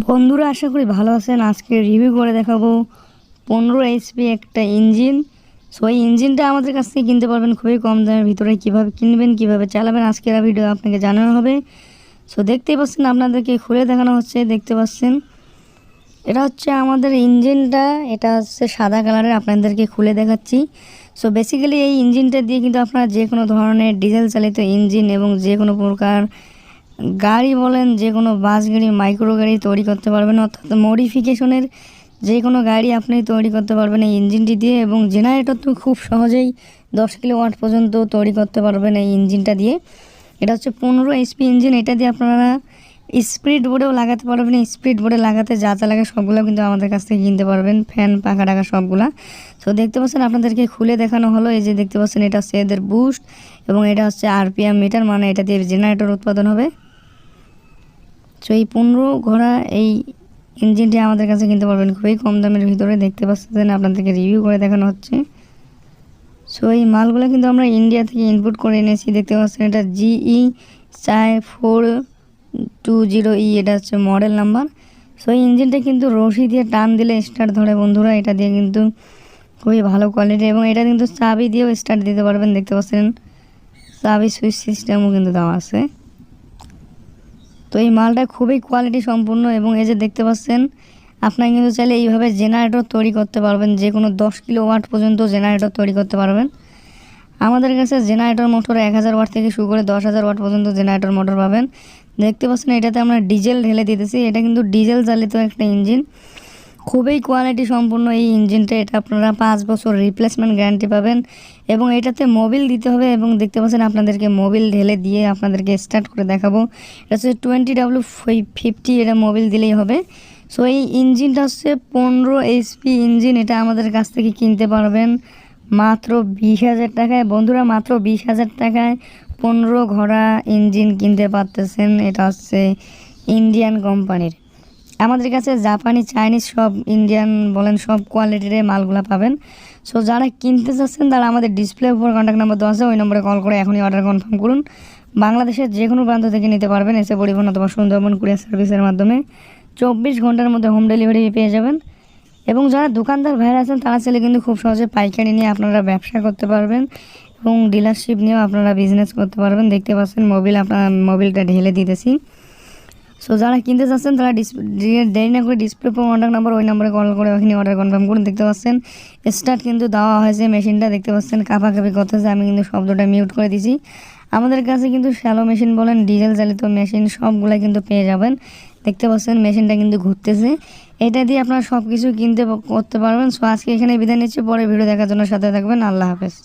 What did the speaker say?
বন্ধুরা আশা করি ভালো আছেন। আজকে রিভিউ করে দেখাবো 15 এইচপি একটা ইঞ্জিন। সো এই ইঞ্জিনটা আমাদের কাছ থেকে কিনতে পারবেন খুবই কম দামের ভিতরে। কিভাবে কিনবেন, কিভাবে চালাবেন, আজকের ভিডিও আপনাকে জানানো হবে। সো দেখতেই পাচ্ছেন, আপনাদেরকে খুলে দেখানো হচ্ছে। দেখতে পাচ্ছেন এটা হচ্ছে আমাদের ইঞ্জিনটা। এটা হচ্ছে সাদা কালারের, আপনাদেরকে খুলে দেখাচ্ছি। সো বেসিক্যালি এই ইঞ্জিনটা দিয়ে কিন্তু আপনারা যে কোনো ধরনের ডিজেল চালিত ইঞ্জিন এবং যে কোনো প্রকার গাড়ি বলেন, যে কোনো বাস গাড়ি, মাইক্রো গাড়ি তৈরি করতে পারবেন, অর্থাৎ মডিফিকেশনের যে কোনো গাড়ি আপনি তৈরি করতে পারবেন এই ইঞ্জিনটি দিয়ে। এবং জেনারেটর তো খুব সহজেই 10 কিলোওয়াট পর্যন্ত তৈরি করতে পারবেন এই ইঞ্জিনটা দিয়ে। এটা হচ্ছে 15 এইচপি ইঞ্জিন। এটা দিয়ে আপনারা স্পিড বোর্ডেও লাগাতে পারবেন। স্পিড বোর্ডে লাগাতে যা যা লাগে সবগুলো কিন্তু আমাদের কাছ থেকে কিনতে পারবেন, ফ্যান, পাখা টাকা সবগুলা। তো দেখতে পাচ্ছেন, আপনাদেরকে খুলে দেখানো হলো। এই যে দেখতে পাচ্ছেন, এটা হচ্ছে এদের বুস্ট এবং এটা হচ্ছে আরপিএম মিটার, মানে এটা দিয়ে জেনারেটর উৎপাদন হবে। সো এই 15 ঘোড়া এই ইঞ্জিনটি আমাদের কাছে কিনতে পারবেন খুবই কম দামের ভিতরে। দেখতে পাচ্ছেন, আপনাদেরকে রিভিউ করে দেখানো হচ্ছে। সো এই মালগুলো কিন্তু আমরা ইন্ডিয়া থেকে ইনপুট করে এনেছি। দেখতে পাচ্ছেন, এটা GE 420E, এটা হচ্ছে মডেল নাম্বার। সো এই ইঞ্জিনটা কিন্তু রশি দিয়ে টান দিলে স্টার্ট ধরে বন্ধুরা। এটা দিয়ে কিন্তু খুবই ভালো কোয়ালিটি এবং এটা কিন্তু চাবি দিয়েও স্টার্ট দিতে পারবেন। দেখতে পাচ্ছেন, চাবি সুইচ সিস্টেমও কিন্তু দেওয়া আছে। তো এই মালটা খুবই কোয়ালিটি সম্পূর্ণ। এবং এই যে দেখতে পাচ্ছেন, আপনারা কিন্তু চাইলে এইভাবে জেনারেটর তৈরি করতে পারবেন, যে কোনো 10 কিলোওয়াট পর্যন্ত জেনারেটর তৈরি করতে পারবেন। আমাদের কাছে জেনারেটর মোটর 1000 ওয়াট থেকে শুরু করে 10,000 ওয়াট পর্যন্ত জেনারেটর মোটর পাবেন। দেখতে পাচ্ছেন, এটাতে আমরা ডিজেল ঢেলে দিতেছি। এটা কিন্তু ডিজেল চালিত একটা ইঞ্জিন, খুবই কোয়ালিটি সম্পূর্ণ এই ইঞ্জিনটা। এটা আপনারা 5 বছর রিপ্লেসমেন্ট গ্যারান্টি পাবেন এবং এটাতে মোবিল দিতে হবে। এবং দেখতে পাচ্ছেন, আপনাদেরকে মোবিল ঢেলে দিয়ে আপনাদেরকে স্টার্ট করে দেখাবো। এটা হচ্ছে 20W50, এটা মোবিল দিলেই হবে। সো এই ইঞ্জিনটা হচ্ছে 15 এইচপি ইঞ্জিন। এটা আমাদের কাছ থেকে কিনতে পারবেন মাত্র 20,000 টাকায় বন্ধুরা। মাত্র 20,000 টাকায় 15 ঘোড়া ইঞ্জিন কিনতে পারতেছেন। এটা হচ্ছে ইন্ডিয়ান কোম্পানির। আমাদের কাছে জাপানি, চাইনিজ, সব ইন্ডিয়ান বলেন সব কোয়ালিটির মালগুলো পাবেন। সো যারা কিনতে চাচ্ছেন তারা আমাদের ডিসপ্লে উপর কন্ট্যাক্ট নাম্বার দেওয়া আছে, ওই নম্বরে কল করে এখনই অর্ডার কনফার্ম করুন। বাংলাদেশের যে কোনো প্রান্ত থেকে নিতে পারবেন, এসে পরিবহন অথবা সুন্দরবন কুরিয়ার সার্ভিসের মাধ্যমে 24 ঘন্টার মধ্যে হোম ডেলিভারি পেয়ে যাবেন। এবং যারা দোকানদার ভাইরা আছেন তারা চাইলে কিন্তু খুব সহজে পাইকারি নিয়ে আপনারা ব্যবসা করতে পারবেন এবং ডিলারশিপ নিয়েও আপনারা বিজনেস করতে পারবেন। দেখতে পাচ্ছেন মোবিলটা ঢেলে দিতেছি। সো যারা কিনতে চাচ্ছেন তারা দেরি না করে ডিসপ্লে উপর কন্ট্যাক্ট নাম্বার, ওই নম্বরে কল করে ওখানে অর্ডার কনফার্ম করুন। দেখতে পাচ্ছেন, স্টার্ট কিন্তু দেওয়া হয়েছে মেশিনটা। দেখতে পাচ্ছেন কাঁপাকাঁপি করতেছে, আমি কিন্তু শব্দটা মিউট করে দিছি। আমাদের কাছে কিন্তু শ্যালো মেশিন বলেন, ডিজেল চালিত মেশিন সবগুলাই কিন্তু পেয়ে যাবেন। দেখতে পাচ্ছেন মেশিনটা কিন্তু ঘুরতেছে। এটা দিয়ে আপনারা সব কিছু কিনতে করতে পারবেন। সো আজকে এখানে বিদায় নিচ্ছি, পরে ভিডিও দেখার জন্য সাথে থাকবেন। আল্লাহ হাফেজ।